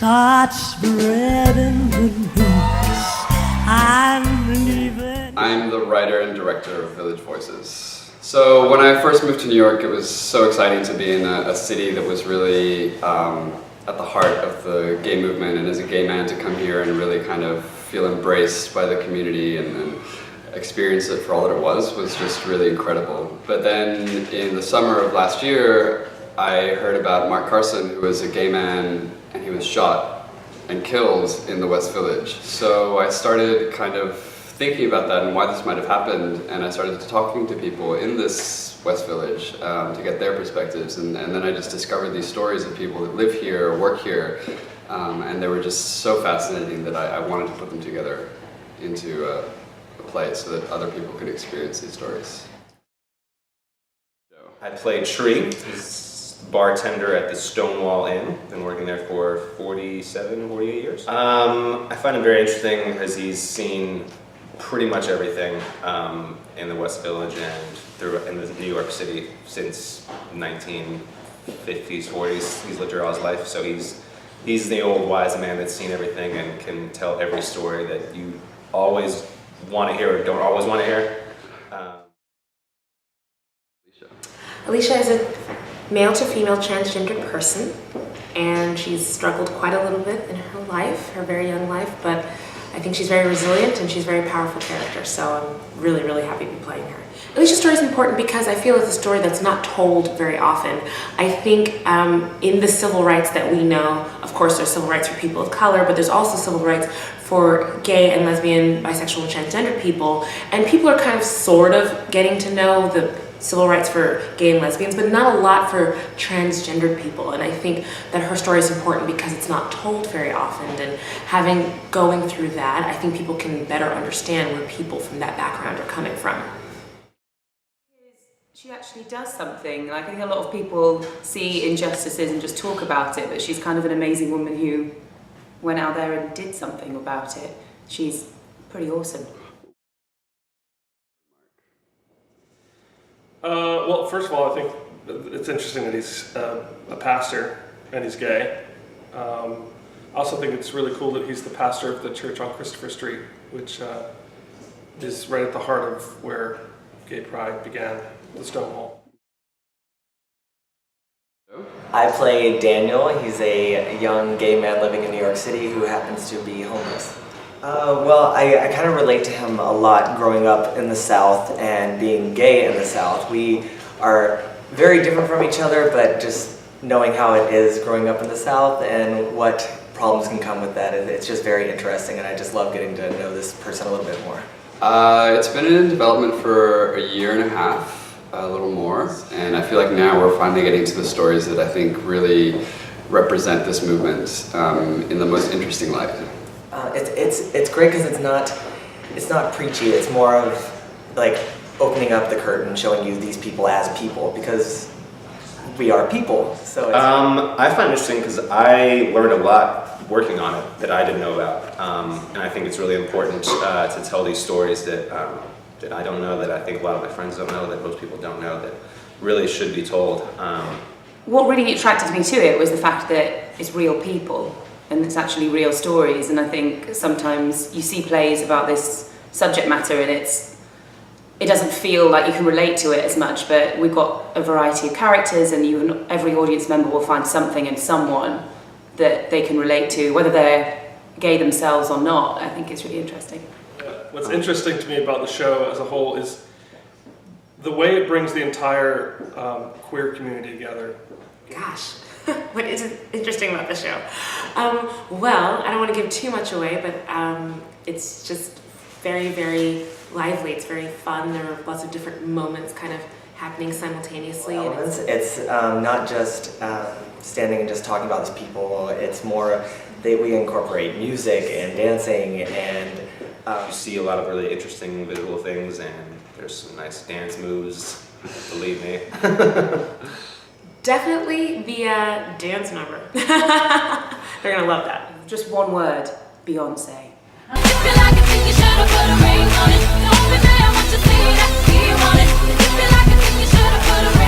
start spreading the news. I'm the writer and director of Village Voices. So when I first moved to New York, it was so exciting to be in a city that was really at the heart of the gay movement, and as a gay man to come here and really kind of feel embraced by the community and experience it for all that it was just really incredible. But then in the summer of last year, I heard about Mark Carson, who was a gay man, and he was shot and killed in the West Village. So I started kind of thinking about that and why this might have happened, and I started talking to people in this West Village to get their perspectives, and then I just discovered these stories of people that live here or work here, and they were just so fascinating that I wanted to put them together into a play so that other people could experience these stories. I played Tree, he's bartender at the Stonewall Inn. Been working there for 48 years. I find him very interesting because he's seen pretty much everything in the West Village and in the New York City since 1950s, 40s. He's lived here all his life, so he's the old wise man that's seen everything and can tell every story that you always want to hear or don't always want to hear. Alicia is a male to female transgendered person, and she's struggled quite a little bit in her life, her very young life, but I think she's very resilient and she's a very powerful character, so I'm really, really happy to be playing her. Alicia's story is important because I feel it's a story that's not told very often. I think in the civil rights that we know, of course there's civil rights for people of color, but there's also civil rights for gay and lesbian, bisexual, and transgender people, and people are kind of sort of getting to know the civil rights for gay and lesbians, but not a lot for transgendered people. And I think that her story is important because it's not told very often, and going through that, I think people can better understand where people from that background are coming from. She actually does something. Like, I think a lot of people see injustices and just talk about it, but she's kind of an amazing woman who went out there and did something about it. She's pretty awesome. Well, first of all, I think it's interesting that he's a pastor and he's gay. I also think it's really cool that he's the pastor of the church on Christopher Street, which is right at the heart of where gay pride began, the Stonewall. I play Daniel. He's a young gay man living in New York City who happens to be homeless. Well, I kind of relate to him a lot growing up in the South and being gay in the South. We are very different from each other, but just knowing how it is growing up in the South and what problems can come with that, it's just very interesting, and I just love getting to know this person a little bit more. It's been in development for 1.5 years, a little more, and I feel like now we're finally getting to the stories that I think really represent this movement in the most interesting light. It's great because it's not preachy. It's more of like opening up the curtain, showing you these people as people, because we are people. So I find it interesting because I learned a lot working on it that I didn't know about, and I think it's really important to tell these stories that I don't know, that I think a lot of my friends don't know, that most people don't know, that really should be told. What really attracted me to it was the fact that it's real people and it's actually real stories, and I think sometimes you see plays about this subject matter and it doesn't feel like you can relate to it as much, but we've got a variety of characters, and every audience member will find something in someone that they can relate to, whether they're gay themselves or not. I think it's really interesting. What's interesting to me about the show as a whole is the way it brings the entire queer community together. Gosh, what is interesting about the show? Well, I don't want to give too much away, but it's just very, very lively. It's very fun. There are lots of different moments kind of happening simultaneously. It's not just standing and just talking about these people. It's more that we incorporate music and dancing, and you see a lot of really interesting visual things, and there's some nice dance moves, believe me. Definitely the dance number. They're gonna love that. Just one word: Beyonce. Don't be mad what you see, that's what you want it. If you feel like a thing, you should've put a ring on it.